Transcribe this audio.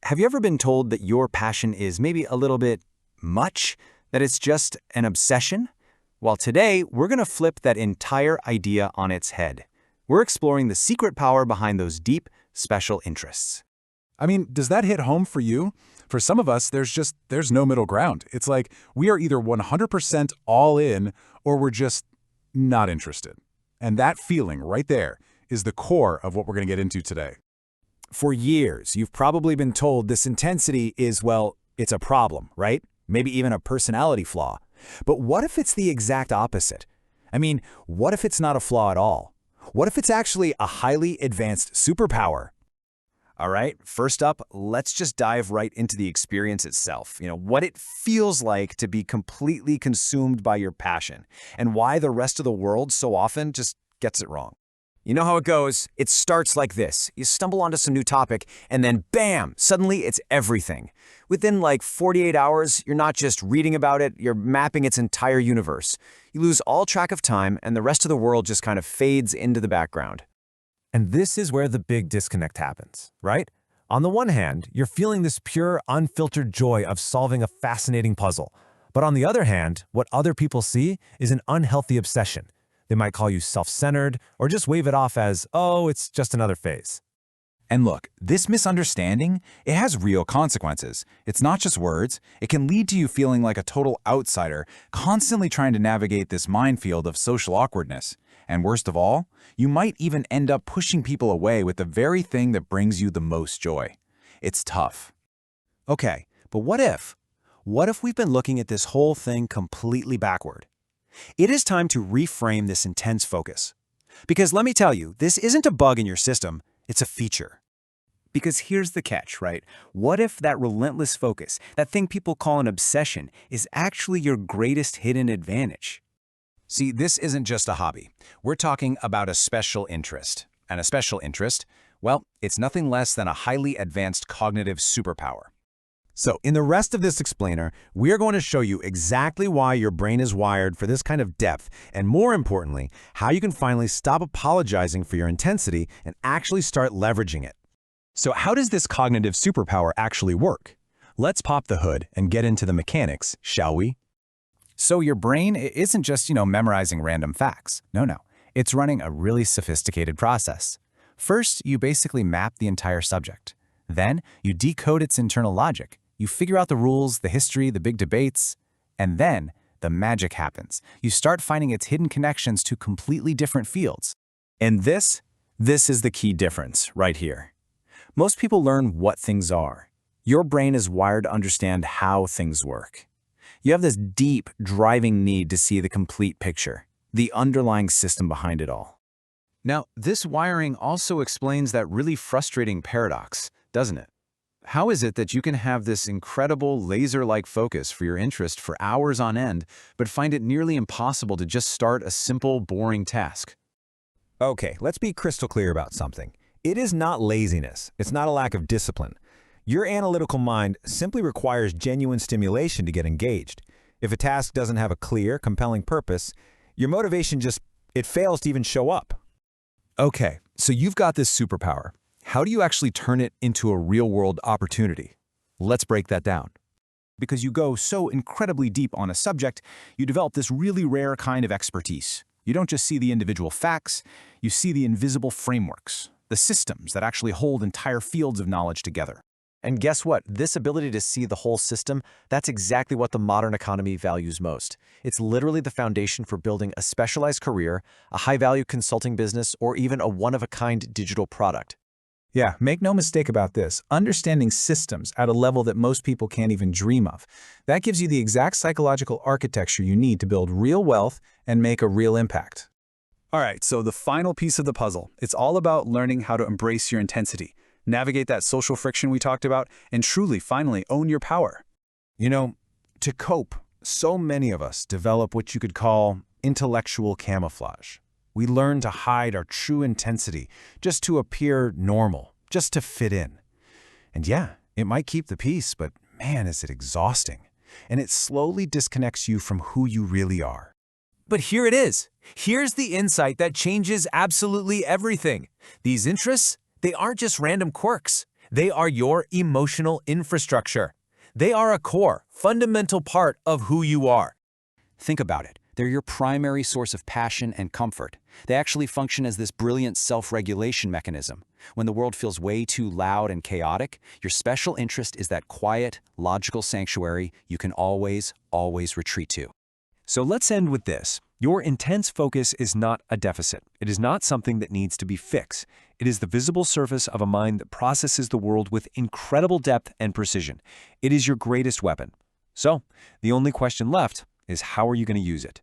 Have you ever been told that your passion is maybe a little bit much? That it's just an obsession? Well, today, we're going to flip that entire idea on its head. We're exploring the secret power behind those deep, special interests. I mean, does that hit home for you? For some of us, there's no middle ground. It's like we are either 100% all in or we're just not interested. And that feeling right there is the core of what we're going to get into today. For years, you've probably been told this intensity is, well, it's a problem, right? Maybe even a personality flaw. But what if it's the exact opposite? I mean, what if it's not a flaw at all? What if it's actually a highly advanced superpower? All right, first up, let's just dive right into the experience itself. What it feels like to be completely consumed by your passion, and why the rest of the world so often just gets it wrong. You know how it goes. It starts like this. You stumble onto some new topic, and then bam, suddenly it's everything. Within like 48 hours, you're not just reading about it, you're mapping its entire universe. You lose all track of time, and the rest of the world just kind of fades into the background. And this is where the big disconnect happens, right? On the one hand, you're feeling this pure, unfiltered joy of solving a fascinating puzzle. But on the other hand, what other people see is an unhealthy obsession. They might call you self-centered or just wave it off as, oh, it's just another phase. And look, this misunderstanding, it has real consequences. It's not just words. It can lead to you feeling like a total outsider, constantly trying to navigate this minefield of social awkwardness. And worst of all, you might even end up pushing people away with the very thing that brings you the most joy. It's tough. Okay, but what if? What if we've been looking at this whole thing completely backward? It is time to reframe this intense focus. Because let me tell you, this isn't a bug in your system, it's a feature. Because here's the catch, right? What if that relentless focus, that thing people call an obsession, is actually your greatest hidden advantage? See, this isn't just a hobby. We're talking about a special interest. And a special interest, well, it's nothing less than a highly advanced cognitive superpower. So in the rest of this explainer, we're going to show you exactly why your brain is wired for this kind of depth, and more importantly, how you can finally stop apologizing for your intensity and actually start leveraging it. So how does this cognitive superpower actually work? Let's pop the hood and get into the mechanics, shall we? So your brain isn't just, memorizing random facts. No. It's running a really sophisticated process. First, you basically map the entire subject. Then, you decode its internal logic. You figure out the rules, the history, the big debates. And then, the magic happens. You start finding its hidden connections to completely different fields. And this is the key difference right here. Most people learn what things are. Your brain is wired to understand how things work. You have this deep, driving need to see the complete picture, the underlying system behind it all. Now, this wiring also explains that really frustrating paradox, doesn't it? How is it that you can have this incredible laser-like focus for your interest for hours on end, but find it nearly impossible to just start a simple, boring task? Okay, let's be crystal clear about something. It is not laziness. It's not a lack of discipline. Your analytical mind simply requires genuine stimulation to get engaged. If a task doesn't have a clear, compelling purpose, your motivation it fails to even show up. Okay, so you've got this superpower. How do you actually turn it into a real-world opportunity? Let's break that down. Because you go so incredibly deep on a subject, you develop this really rare kind of expertise. You don't just see the individual facts, you see the invisible frameworks, the systems that actually hold entire fields of knowledge together. And guess what? This ability to see the whole system, that's exactly what the modern economy values most. It's literally the foundation for building a specialized career, a high-value consulting business, or even a one-of-a-kind digital product. Yeah, make no mistake about this. Understanding systems at a level that most people can't even dream of. That gives you the exact psychological architecture you need to build real wealth and make a real impact. All right, so the final piece of the puzzle. It's all about learning how to embrace your intensity, navigate that social friction we talked about, and truly, finally, own your power. To cope, so many of us develop what you could call intellectual camouflage. We learn to hide our true intensity just to appear normal, just to fit in. And yeah, it might keep the peace, but man, is it exhausting. And it slowly disconnects you from who you really are. But here it is. Here's the insight that changes absolutely everything. These interests, they aren't just random quirks. They are your emotional infrastructure. They are a core, fundamental part of who you are. Think about it. They're your primary source of passion and comfort. They actually function as this brilliant self-regulation mechanism. When the world feels way too loud and chaotic, your special interest is that quiet, logical sanctuary you can always retreat to. So let's end with this. Your intense focus is not a deficit. It is not something that needs to be fixed. It is the visible surface of a mind that processes the world with incredible depth and precision. It is your greatest weapon. So, the only question left is how are you going to use it?